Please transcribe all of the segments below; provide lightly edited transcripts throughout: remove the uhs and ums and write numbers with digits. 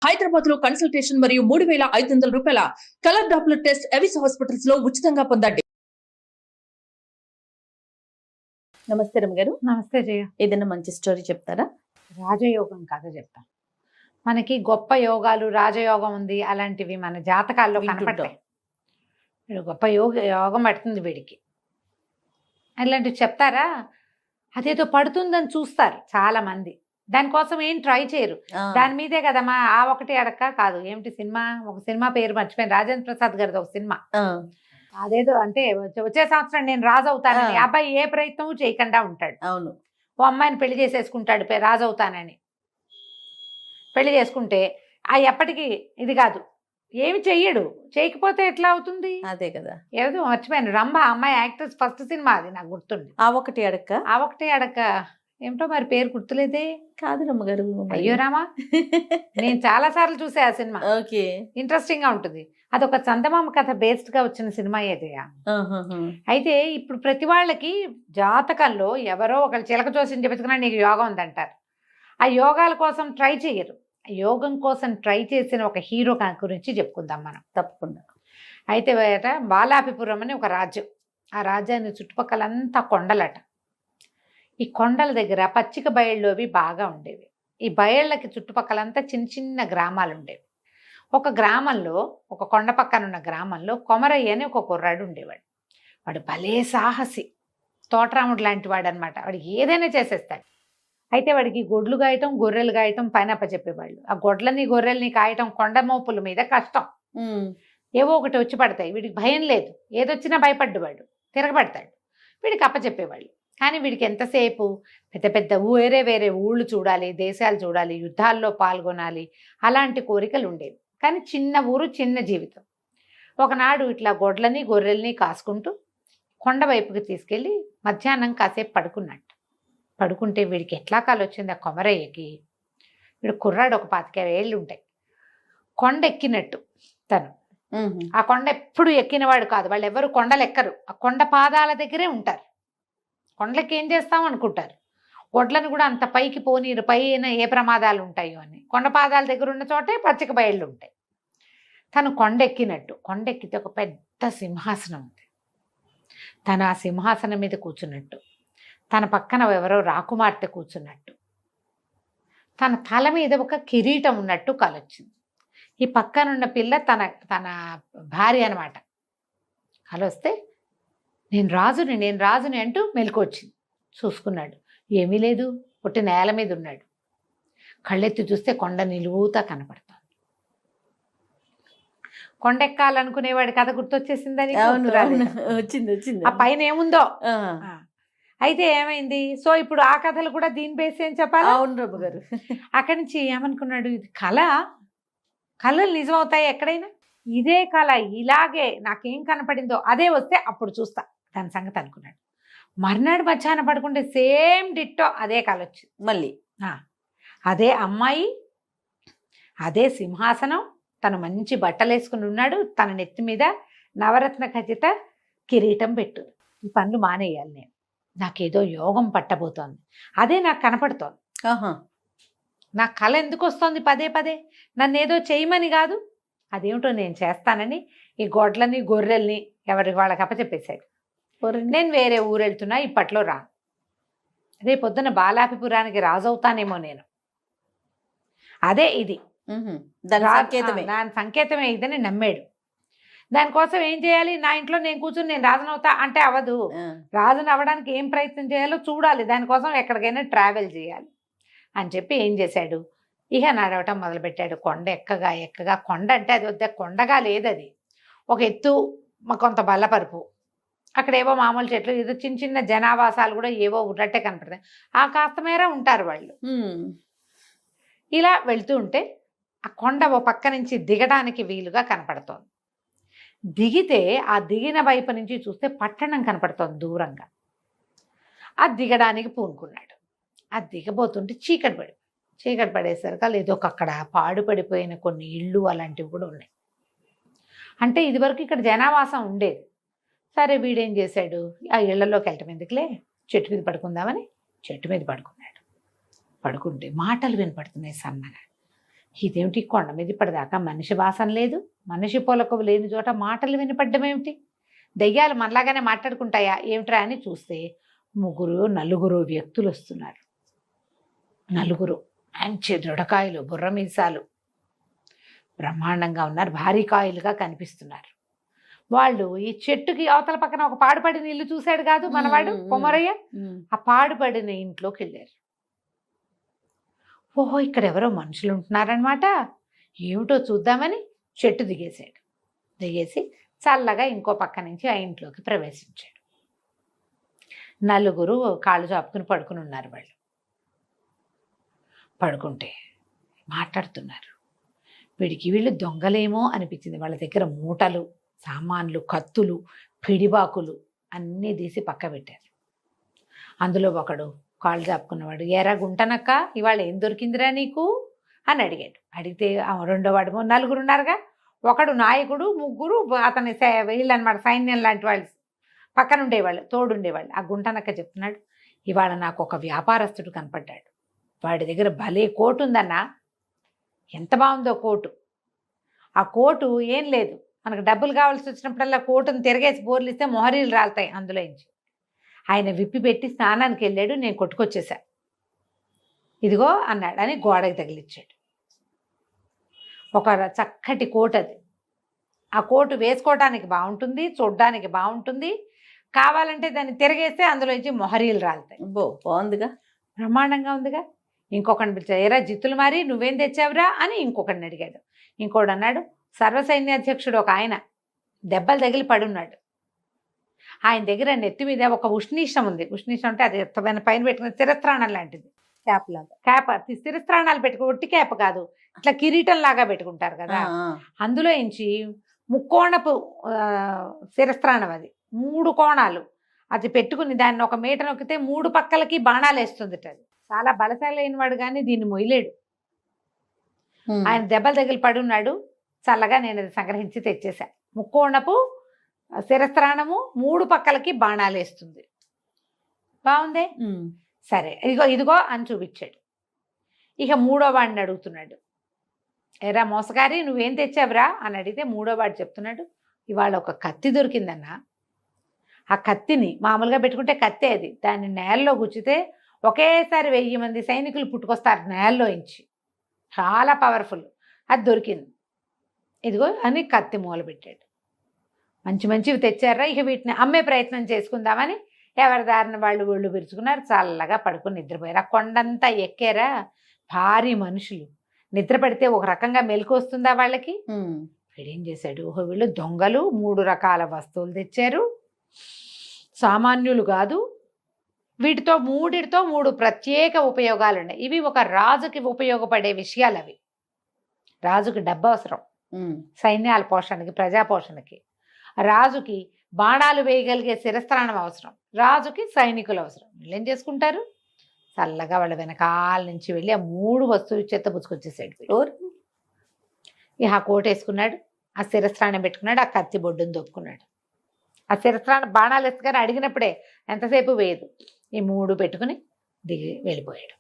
హైదరాబాద్ లో కన్సల్టేషన్ మరియు 3,500 రూపాయల colour Doppler test Avis hospitals లో ఉచితంగా పొందండి. నమస్తే రమ్య గారు. నమస్తే జయ. ఏదైనా మంచి స్టోరీ చెప్తారా? రాజయోగం కథ చెప్తాం. మనకి గొప్ప యోగాలు రాజయోగం ఉంది అలాంటివి మన జాతకాల్లో కనపడతాయి. వీడు గొప్ప యోగం పడుతుంది వీడికి అలాంటివి చెప్తారా? అదేదో పడుతుందని చూస్తారు చాలా మంది, దానికోసం ఏం ట్రై చేయరు. దాని మీదే కదమ్మా ఆ ఒకటి అడక్క కాదు ఏమిటి సినిమా, ఒక సినిమా పేరు మర్చిపోయాను, రాజేంద్ర ప్రసాద్ గారిది ఒక సినిమా. అదేదో అంటే వచ్చే సంవత్సరం నేను రాజు అవుతానని అబ్బాయి ఏ ప్రయత్నం చేయకుండా ఉంటాడు. అవును, ఓ అమ్మాయిని పెళ్లి చేసేసుకుంటాడు రాజు అవుతానని. పెళ్లి చేసుకుంటే ఎప్పటికీ ఇది కాదు, ఏమి చెయ్యడు. చేయకపోతే ఎట్లా అవుతుంది? అదే కదా. ఏదో మర్చిపోయాను, రంభ అమ్మాయి యాక్ట్రెస్ ఫస్ట్ సినిమా అది నాకు గుర్తుంది. ఆ ఒకటి అడక్క ఏమిటో మరి పేరు గుర్తులేదే. కాదు రమ్మ గారు. అయ్యో రామా, నేను చాలా సార్లు చూసా ఆ సినిమా. ఓకే, ఇంట్రెస్టింగ్ గా ఉంటుంది. అదొక చందమామ కథ బేస్డ్ గా వచ్చిన సినిమా ఏదయ్యా. అయితే ఇప్పుడు ప్రతి వాళ్ళకి జాతకంలో ఎవరో ఒకళ్ళు చిలక చూసి చెప్పుకున్నా నీకు యోగం ఉందంటారు. ఆ యోగాల కోసం ట్రై చేయరు. యోగం కోసం ట్రై చేసిన ఒక హీరో గురించి చెప్పుకుందాం మనం. తప్పకుండా. అయితే బాలాపిపురం అని ఒక రాజ్యం. ఆ రాజ్యాన్ని చుట్టుపక్కలంతా కొండలట. ఈ కొండల దగ్గర పచ్చిక బయళ్ళవి బాగా ఉండేవి. ఈ బయళ్ళకి చుట్టుపక్కలంతా చిన్న చిన్న గ్రామాలు ఉండేవి. ఒక గ్రామంలో, ఒక కొండ పక్కన ఉన్న గ్రామంలో కొమరయ్య అని ఒక కుర్రాడు ఉండేవాడు. వాడు భలే సాహసి, తోటరాముడు లాంటి వాడు అనమాట. వాడు ఏదైనా చేసేస్తాడు. అయితే వాడికి గొడ్లు గాయటం గొర్రెలు గాయటం పైన చెప్పేవాళ్ళు. ఆ గొడ్లని గొర్రెల్ని కాయటం కొండ మోపుల మీద కష్టం. ఏవో ఒకటి వచ్చి పడతాయి. వీడికి భయం లేదు, ఏదొచ్చినా భయపడ్డవాడు, తిరగబడతాడు. వీడికి అప్పచెప్పేవాళ్ళు. కానీ వీడికి ఎంతసేపు పెద్ద పెద్ద వేరే వేరే ఊళ్ళు చూడాలి, దేశాలు చూడాలి, యుద్ధాల్లో పాల్గొనాలి, అలాంటి కోరికలు ఉండేవి. కానీ చిన్న ఊరు, చిన్న జీవితం. ఒకనాడు ఇట్లా గొడ్లని గొర్రెల్ని కాసుకుంటూ కొండ వైపుకి తీసుకెళ్ళి మధ్యాహ్నం కాసేపు పడుకున్నట్టు. పడుకుంటే వీడికి ఎట్లా కాలు వచ్చింది ఆ కొమరయ్యకి. వీడు కుర్రాడు, ఒక 25 ఏళ్ళు ఉంటాయి. కొండ ఎక్కినట్టు తను. ఆ కొండ ఎప్పుడు ఎక్కినవాడు కాదు. వాళ్ళు ఎవరు కొండలు ఎక్కరు, ఆ కొండ పాదాల దగ్గరే ఉంటారు. కొండలకి ఏం చేస్తాం అనుకుంటారు. గొడ్లను కూడా అంత పైకి పోనీరు, పైన ఏ ప్రమాదాలు ఉంటాయో అని. కొండ పాదాల దగ్గర ఉన్న చోటే పచ్చిక బయళ్ళు ఉంటాయి. తను కొండ ఎక్కినట్టు. కొండ ఎక్కితే ఒక పెద్ద సింహాసనం ఉంది. తను ఆ సింహాసనం మీద కూర్చున్నట్టు, తన పక్కన ఎవరో రాకుమార్తె కూర్చున్నట్టు, తన తల మీద ఒక కిరీటం ఉన్నట్టు కలొచ్చింది. ఈ పక్కనున్న పిల్ల తన తన భార్య అనమాట. కలొస్తే నేను రాజుని అంటూ మెలకువచ్చింది. చూసుకున్నాడు, ఏమీ లేదు, పుట్టి నేల మీద ఉన్నాడు. కళ్ళెత్తి చూస్తే కొండ నిలువుతా కనపడుతుంది. కొండ ఎక్కాలనుకునేవాడి కథ గుర్తొచ్చేసిందని వచ్చింది. ఆ పైన ఏముందో. అయితే ఏమైంది? సో ఇప్పుడు ఆ కథలు కూడా దీని బేస్ ఏం చెప్పాలి? అవును రమ్మ గారు. అక్కడి నుంచి ఏమనుకున్నాడు, ఇది కళలు నిజమవుతాయి ఎక్కడైనా. ఇదే కళ ఇలాగే నాకేం కనపడిందో అదే వస్తే అప్పుడు చూస్తా దాని సంగతి అనుకున్నాడు. మర్నాడు మధ్యాహ్నం పడుకుంటే సేమ్ డిట్టో అదే కళ వచ్చింది మళ్ళీ. అదే అమ్మాయి, అదే సింహాసనం, తను మంచి బట్టలు వేసుకుని ఉన్నాడు, తన నెత్తి మీద నవరత్న ఖచ్చిత కిరీటం పెట్టు. ఈ పనులు మానేయాలి నేను, నాకేదో యోగం పట్టబోతోంది, అదే నాకు కనపడుతోంది. నా కళ ఎందుకు వస్తుంది పదే పదే? నన్ను ఏదో చేయమని కాదు, అదేమిటో నేను చేస్తానని ఈ గొడ్లని గొర్రెల్ని ఎవరికి వాళ్ళకి అప్పచెప్పేశాడు. నేను వేరే ఊరు వెళ్తున్నా, ఇప్పట్లో రాను. రేపొద్దున బాలాపిపురానికి రాజు అవుతానేమో నేను. అదే ఇది దాని సంకేతమే ఇదని నమ్మాడు. దానికోసం ఏం చేయాలి? నా ఇంట్లో నేను కూర్చుని నేను రాజునవుతా అంటే అవ్వదు. రాజుని అవ్వడానికి ఏం ప్రయత్నం చేయాలో చూడాలి. దానికోసం ఎక్కడికైనా ట్రావెల్ చేయాలి అని చెప్పి ఏం చేశాడు, ఇక నడవటం మొదలుపెట్టాడు. కొండ ఎక్కగా కొండ అంటే అది వద్ద కొండగా లేదు, అది ఒక ఎత్తు, కొంత బల్లపరుపు, అక్కడేవో మామూలు చెట్లు, ఏదో చిన్న చిన్న జనావాసాలు కూడా ఏవో ఉన్నట్టే కనపడతాయి. ఆ కాస్త మేర ఉంటారు వాళ్ళు. ఇలా వెళ్తూ ఉంటే ఆ కొండ ఓ పక్క నుంచి దిగడానికి వీలుగా కనపడుతోంది. దిగితే ఆ దిగిన వైపు నుంచి చూస్తే పట్టణం కనపడుతోంది దూరంగా. ఆ దిగడానికి పూనుకున్నాడు. ఆ దిగబోతుంటే చీకటి పడేసరికి లేదో అక్కడ పాడుపడిపోయిన కొన్ని ఇళ్ళు అలాంటివి కూడా ఉన్నాయి. అంటే ఇదివరకు ఇక్కడ జనావాసం ఉండేది. సరే వీడేం చేశాడు, ఆ ఇళ్లలోకి వెళ్ళటం ఎందుకులే, చెట్టు మీద పడుకుందామని చెట్టు మీద పడుకున్నాడు. పడుకుంటే మాటలు వినపడుతున్నాయి సన్నగా. ఇదేమిటి కొండ మీద ఇప్పటిదాకా మనిషి వాసన లేదు, మనిషి పొలకవు లేని చోట మాటలు వినపడ్డం ఏమిటి? దెయ్యాలు మనలాగానే మాట్లాడుకుంటాయా ఏమిట్రా అని చూస్తే నలుగురు వ్యక్తులు వస్తున్నారు. నలుగురు మంచి దృఢకాయలు, బుర్ర మీసాలు, బ్రహ్మాండంగా ఉన్నారు, భారీ కాయలుగా కనిపిస్తున్నారు. వాళ్ళు ఈ చెట్టుకి అవతల పక్కన ఒక పాడుపడిన ఇల్లు చూశాడు కాదు మనవాడు కొమరయ్య, ఆ పాడుపడిన ఇంట్లోకి వెళ్ళారు. ఓహో, ఇక్కడ ఎవరో మనుషులు ఉంటున్నారనమాట, ఏమిటో చూద్దామని చెట్టు దిగేశాడు. దిగేసి చల్లగా ఇంకో పక్క నుంచి ఆ ఇంట్లోకి ప్రవేశించాడు. నలుగురు కాళ్ళు చాపుకుని పడుకుని ఉన్నారు. వాళ్ళు పడుకుంటే మాట్లాడుతున్నారు. వీళ్ళు దొంగలేమో అనిపించింది. వాళ్ళ దగ్గర మూటలు, సామాన్లు, కత్తులు, పిడిబాకులు అన్నీ తీసి పక్క పెట్టారు. అందులో ఒకడు కాళ్ళు చాపుకున్నవాడు, ఎరా గుంటనక్క, ఇవాళ ఏం దొరికిందిరా నీకు అని అడిగాడు. అడిగితే రెండోవాడు, నలుగురు ఉన్నారుగా, ఒకడు నాయకుడు, ముగ్గురు అతని వీళ్ళు అనమాట, సైన్యం లాంటి వాళ్ళు పక్కన ఉండేవాళ్ళు, తోడుండేవాళ్ళు. ఆ గుంటనక్క చెప్తున్నాడు, ఇవాళ నాకు ఒక వ్యాపారస్తుడు కనపడ్డాడు. వాడి దగ్గర భలే కోటు ఉందన్నా, ఎంత బాగుందో కోటు. ఆ కోటు ఏం లేదు, మనకు డబ్బులు కావాల్సి వచ్చినప్పుడల్లా కోటును తిరగేసి బోర్లిస్తే మొహరీలు రాలుతాయి అందులోంచి. ఆయన విప్పి పెట్టి స్నానానికి వెళ్ళాడు, నేను కొట్టుకొచ్చేసా, ఇదిగో అన్నాడు అని గోడకి తగిలిచ్చాడు. ఒక చక్కటి కోటు అది. ఆ కోటు వేసుకోవడానికి బాగుంటుంది, చూడ్డానికి బాగుంటుంది, కావాలంటే దాన్ని తిరగేస్తే అందులోంచి మొహరీలు రాలుతాయి. బాగుందిగా, బ్రహ్మాండంగా ఉందిగా. ఇంకొకరిని పిలిచాడు, ఎరా జిత్తులు మారి నువ్వేం తెచ్చావురా అని ఇంకొకరిని అడిగాడు. ఇంకోడు అన్నాడు, సర్వసైన్యాధ్యక్షుడు ఒక ఆయన దెబ్బలు తగిలి పడున్నాడు, ఆయన దగ్గర నెత్తి మీద ఒక ఉష్ణీషం ఉంది. ఉష్ణీషం అంటే అది పైన పెట్టుకున్న శిరస్త్రాణం లాంటిది, క్యాప్ లాగా. క్యాప్, శిరస్త్రాణాలు పెట్టుకో, ఒట్టి క్యాప్ కాదు, ఇట్లా కిరీటం లాగా పెట్టుకుంటారు కదా, అందులో ఇంచి ముక్కోణపు శిరస్త్రాణం, అది 3 కోణాలు, అది పెట్టుకుని దాన్ని ఒక మీట నొక్కితే 3 పక్కలకి బాణాలు వేస్తుంది. అది చాలా బలశాలైన వాడు కానీ దీన్ని మొయ్యలేడు. ఆయన దెబ్బలు తగిలి పడున్నాడు. చల్లగా నేను అది సంగ్రహించి తెచ్చేసా. ముక్కోణపు శిరస్త్రాణము, 3 పక్కలకి బాణాలు వేస్తుంది. బాగుందే, సరే ఇదిగో అని చూపించాడు. ఇక మూడో వాడిని అడుగుతున్నాడు, ఎరా మోసగారి నువ్వేం తెచ్చావురా అని అడిగితే మూడో వాడు చెప్తున్నాడు, ఇవాళ ఒక కత్తి దొరికిందన్నా. ఆ కత్తిని మామూలుగా పెట్టుకుంటే కత్తే, అది దాన్ని నేలలో గుచ్చితే ఒకేసారి 1000 మంది సైనికులు పుట్టుకొస్తారు నేలలో ఇంచి, చాలా పవర్ఫుల్, అది దొరికింది, ఇదిగో అని కత్తి మూలబెట్టాడు. మంచివి తెచ్చారా, ఇక వీటిని అమ్మే ప్రయత్నం చేసుకుందామని ఎవరి దారిన వాళ్ళు ఒళ్ళు విరుచుకున్నారు. చల్లగా పడుకుని నిద్రపోయారు. ఆ కొండంతా ఎక్కారా, భారీ మనుషులు. నిద్ర పడితే ఒక రకంగా మెలకు వస్తుందా వాళ్ళకి. వీడేం చేశాడు, ఓహో వీళ్ళు దొంగలు, 3 రకాల వస్తువులు తెచ్చారు, సామాన్యులు కాదు. వీటితో 3 ప్రత్యేక ఉపయోగాలు ఉన్నాయి. ఇవి ఒక రాజుకి ఉపయోగపడే విషయాలు. అవి రాజుకి డబ్బు అవసరం, సైన్యాల పోషణకి, ప్రజా పోషణకి. రాజుకి బాణాలు వేయగలిగే శిరస్త్రాణం అవసరం, రాజుకి సైనికులు అవసరం. వీళ్ళు ఏం చేసుకుంటారు, చల్లగా వాళ్ళ వెనకాల నుంచి వెళ్ళి ఆ 3 వస్తువులు చెత్త పుచ్చుకొచ్చేసాడు. ఇక ఆ కోట వేసుకున్నాడు, ఆ శిరస్త్రాణం పెట్టుకున్నాడు, ఆ కత్తి బొడ్డును దొప్పుకున్నాడు. ఆ శిరస్త్రాణం బాణాలు వేసుకొని అడిగినప్పుడే ఎంతసేపు వేయదు. ఈ 3 పెట్టుకుని దిగి వెళ్ళిపోయాడు.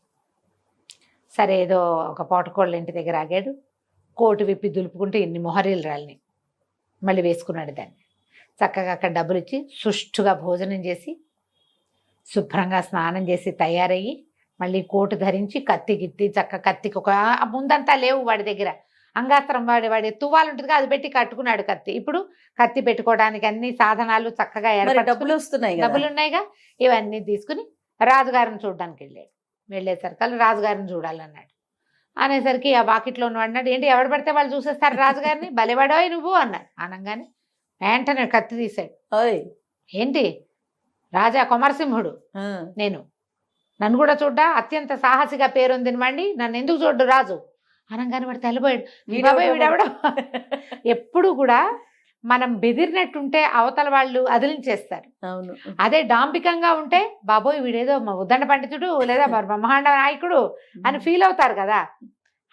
సరే ఏదో ఒక పోటకోళ్ళ ఇంటి దగ్గర ఆగాడు. కోటు విప్పి దులుపుకుంటే ఇన్ని మొహరీలు రాలిని మళ్ళీ వేసుకున్నాడు. దాన్ని చక్కగా అక్కడ డబ్బులు ఇచ్చి సుష్టుగా భోజనం చేసి శుభ్రంగా స్నానం చేసి తయారయ్యి మళ్ళీ కోటు ధరించి కత్తికి కత్తికి ఒక ముందంతా లేవు వాడి దగ్గర, అంగాస్త్రం వాడి తువ్వాలు ఉంటుంది అది పెట్టి కట్టుకున్నాడు కత్తి. ఇప్పుడు కత్తి పెట్టుకోవడానికి అన్ని సాధనాలు చక్కగా డబ్బులు వస్తున్నాయి, డబ్బులు ఉన్నాయిగా. ఇవన్నీ తీసుకుని రాజుగారిని చూడడానికి వెళ్ళేసరికి రాజుగారిని చూడాలన్నాడు. అనేసరికి ఆ వాకిట్లో ఉన్న అన్నాడు, ఏంటి ఎవడు పడితే వాళ్ళు చూసేస్తారు రాజుగారిని, బలివాడోయ్ నువ్వు అన్నాడు. అనగానే వెంటనే కత్తి తీశాడు. ఏంటి రాజా కొమరసింహుడు నేను, నన్ను కూడా చూడ్డా, అత్యంత సాహసిగా పేరొందిన వాడిని, నన్ను ఎందుకు చూడ్డు రాజు అనగానే వాడు తెల్లబోయాడు. వీడెవడో. ఎప్పుడు కూడా మనం బెదిరినట్టుంటే అవతల వాళ్ళు అదిలించేస్తారు. అవును, అదే డాంబికంగా ఉంటే బాబోయ్ వీడేదో ఉద్దండ పండితుడు లేదా బ్రహ్మాండ నాయకుడు అని ఫీల్ అవుతారు కదా.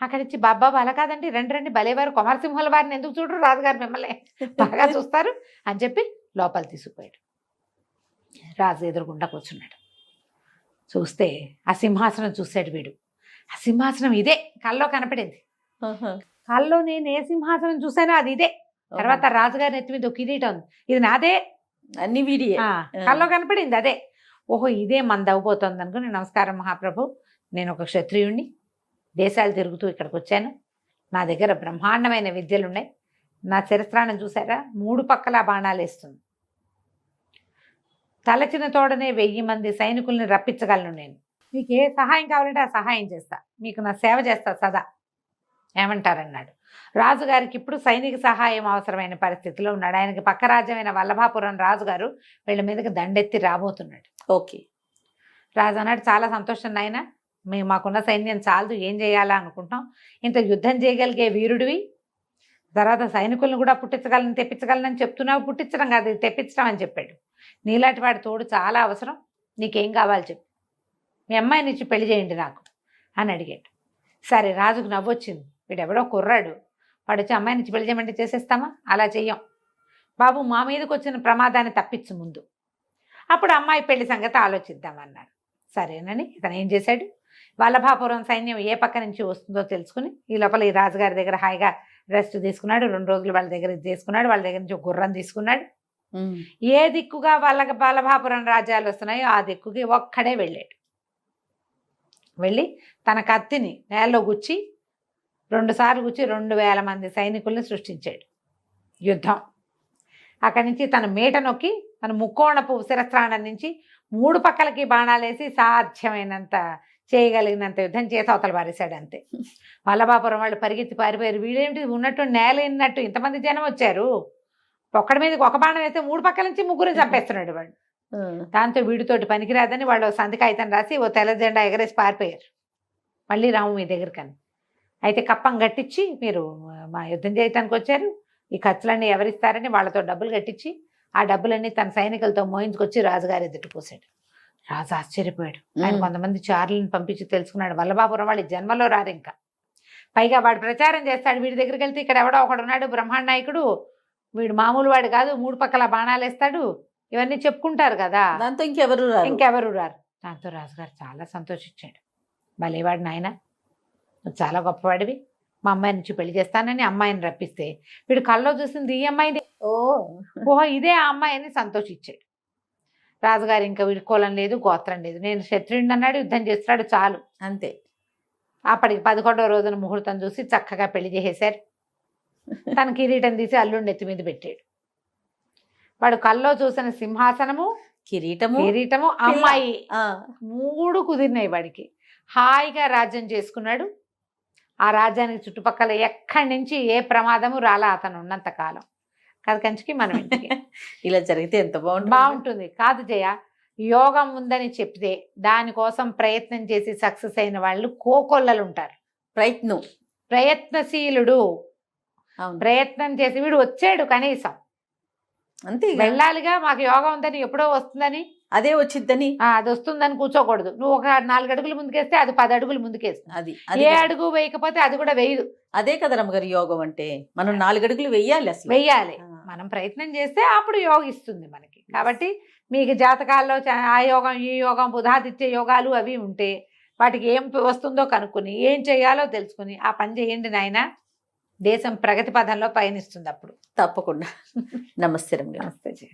అక్కడి నుంచి బాబా అలా కాదండి, రండి భలేవారు కొమరసింహుల వారిని ఎందుకు చూడరు, రాజుగారు మిమ్మల్ని బాగా చూస్తారు అని చెప్పి లోపల తీసుకుపోయాడు. రాజు ఎదురుగుండా కూర్చున్నాడు. చూస్తే ఆ సింహాసనం చూశాడు వీడు. ఆ సింహాసనం ఇదే కల్లో కనపడింది. కల్లో నేను ఏ సింహాసనం చూసానో అది ఇదే. తర్వాత రాజుగారి నెత్తి మీద ఒక కిరీటం ఉంది, ఇది నాదే. అన్ని వీడియే. కల్లో కనపడింది అదే. ఓహో ఇదే మన దవ్వబోతోంది అనుకుని, నమస్కారం మహాప్రభు, నేను ఒక క్షత్రియుణ్ణి, దేశాలు తిరుగుతూ ఇక్కడికి వచ్చాను, నా దగ్గర బ్రహ్మాండమైన విద్యలు ఉన్నాయి, నా చరిత్రాన్ని చూసారా 3 పక్కల బాణాలు వేస్తుంది, తలచిన తోడనే 1000 మంది సైనికుల్ని రప్పించగలను నేను, మీకు ఏ సహాయం కావాలంటే ఆ సహాయం చేస్తా, మీకు నా సేవ చేస్తా సదా, ఏమంటారన్నాడు. రాజుగారికి ఇప్పుడు సైనిక సహాయం అవసరమైన పరిస్థితిలో ఉన్నాడు. ఆయనకి పక్క రాజ్యమైన వల్లభాపురం రాజుగారు వీళ్ళ మీదకి దండెత్తి రాబోతున్నాడు. ఓకే. రాజు అన్నాడు, చాలా సంతోషం నాయన, మేము మాకున్న సైన్యం చాలదు, ఏం చేయాలా అనుకుంటాం, ఇంత యుద్ధం చేయగలిగే వీరుడివి, తర్వాత సైనికులను కూడా తెప్పించగలనని చెప్తున్నావు, పుట్టించడం కాదు తెప్పించడం అని చెప్పాడు. నీలాంటి వాడి తోడు చాలా అవసరం, నీకేం కావాలి చెప్పు, మీ అమ్మాయిని ఇచ్చి పెళ్లి చేయండి నాకు అని అడిగాడు. సరే, రాజుకు నవ్వొచ్చింది, వీడెవడో కుర్రాడు, వాడు వచ్చి అమ్మాయిని ఇచ్చి పెళ్లి చేయమంటే చేసేస్తామా, అలా చెయ్యం బాబు, మా మీదకి వచ్చిన ప్రమాదాన్ని తప్పించు ముందు, అప్పుడు అమ్మాయి పెళ్లి సంగతి ఆలోచిద్దామన్నాడు. సరేనని ఇతను ఏం చేశాడు, వల్లభాపురం సైన్యం ఏ పక్క నుంచి వస్తుందో తెలుసుకుని ఈ లోపల ఈ రాజుగారి దగ్గర హాయిగా రెస్ట్ తీసుకున్నాడు. 2 రోజులు వాళ్ళ దగ్గర తీసుకున్నాడు, వాళ్ళ దగ్గర నుంచి ఒక గుర్రం తీసుకున్నాడు. ఏ దిక్కుగా వల్లభాపురం రాజ్యాలు వస్తున్నాయో ఆ దిక్కుకి ఒక్కడే వెళ్ళాడు. వెళ్ళి తన కత్తిని నేలలో గుచ్చి 2 సార్లు గుచ్చి 2000 మంది సైనికుల్ని సృష్టించాడు. యుద్ధం అక్కడి నుంచి తన మీట నొక్కి తన ముక్కోణపు శిరస్త్రాణం నుంచి 3 పక్కలకి బాణాలేసి సాధ్యమైనంత చేయగలిగినంత యుద్ధం చేసి అవతల పారేశాడు. అంతే. వల్లభాపురం వాళ్ళు పరిగెత్తి పారిపోయారు. వీడేమిటి ఉన్నట్టు నేల ఇన్నట్టు ఇంతమంది జనం వచ్చారు, ఒక్కడి మీదకి ఒక బాణం వేస్తే 3 పక్కల నుంచి 3 చంపేస్తున్నాడు వాడు. దాంతో వీడితోటి పనికిరాదని వాళ్ళు సంతకాయితం రాసి ఓ తెల్ల జెండా ఎగరేసి పారిపోయారు. మళ్ళీ రాము మీ దగ్గరకని. అయితే కప్పం కట్టించి, మీరు మా యుద్ధం చేయటానికి వచ్చారు, ఈ ఖర్చులన్నీ ఎవరిస్తారని వాళ్ళతో డబ్బులు కట్టించి ఆ డబ్బులన్నీ తన సైనికులతో మోయించుకొచ్చి రాజుగారి ఎదుటి పోసాడు. రాజు ఆశ్చర్యపోయాడు. ఆయన కొంతమంది చారులను పంపించి తెలుసుకున్నాడు, వల్లభాపురం వాళ్ళు జన్మలో రారు ఇంకా, పైగా వాడు ప్రచారం చేస్తాడు, వీడి దగ్గరికి వెళ్తే ఇక్కడ ఎవడో ఒకడు ఉన్నాడు బ్రహ్మాండ నాయకుడు, వీడు మామూలు వాడు కాదు, 3 పక్కల బాణాలు వేస్తాడు, ఇవన్నీ చెప్పుకుంటారు కదా, దాంతో ఇంకెవరు రారు. దాంతో రాజుగారు చాలా సంతోషించాడు. భలేవాడు నాయన, నువ్వు చాలా గొప్పవాడివి, మా అమ్మాయి నుంచి పెళ్లి చేస్తానని అమ్మాయిని రప్పిస్తే వీడు కల్లో చూసింది ఈ అమ్మాయిని, ఓహో ఇదే ఆ అమ్మాయి అని సంతోషించాడు. రాజుగారు ఇంకా వీడి కులం లేదు గోత్రం లేదు, నేను క్షత్రియుడిని అన్నాడు, యుద్ధం చేస్తాడు చాలు అంతే. అప్పటికి 11వ రోజున ముహూర్తం చూసి చక్కగా పెళ్లి చేసేశారు. తన కిరీటం తీసి అల్లుడిని ఎత్తి మీద పెట్టాడు. వాడు కల్లో చూసిన సింహాసనము, కిరీటము అమ్మాయి 3 కుదిరినాయి వాడికి. హాయిగా రాజ్యం చేసుకున్నాడు. ఆ రాజ్యానికి చుట్టుపక్కల ఎక్కడి నుంచి ఏ ప్రమాదము రాలా అతను ఉన్నంత కాలం. కంచికి మనం ఇంటికి ఇలా జరిగితే ఎంత బాగుంటుంది కాదు జయ. యోగం ఉందని చెప్తే దానికోసం ప్రయత్నం చేసి సక్సెస్ అయిన వాళ్ళు కోకొల్లలు ఉంటారు. ప్రయత్నశీలుడు, ప్రయత్నం చేసి వీడు వచ్చాడు కనీసం అంతే, వెళ్ళాలిగా, మాకు యోగం ఉందని ఎప్పుడో వస్తుందని అదే వచ్చిద్దని అది వస్తుందని కూర్చోకూడదు. నువ్వు ఒక 4 అడుగులు ముందుకేస్తే అది 10 అడుగులు ముందుకేస్తుంది. అది ఏ అడుగు వేయకపోతే అది కూడా వేయదు. అదే కదా రమ్మగారి యోగం అంటే, మనం 4 అడుగులు వెయ్యాలి, అసలు వెయ్యాలి. మనం ప్రయత్నం చేస్తే అప్పుడు యోగిస్తుంది మనకి. కాబట్టి మీకు జాతకాల్లో ఆ యోగం ఈ యోగం బుధాదిత్య యోగాలు అవి ఉంటే వాటికి ఏం వస్తుందో కనుక్కొని ఏం చేయాలో తెలుసుకుని ఆ పని చేయండి నాయన, దేశం ప్రగతి పథంలో పయనిస్తుంది అప్పుడు. తప్పకుండా. నమస్తే రమ్య. నమస్తే.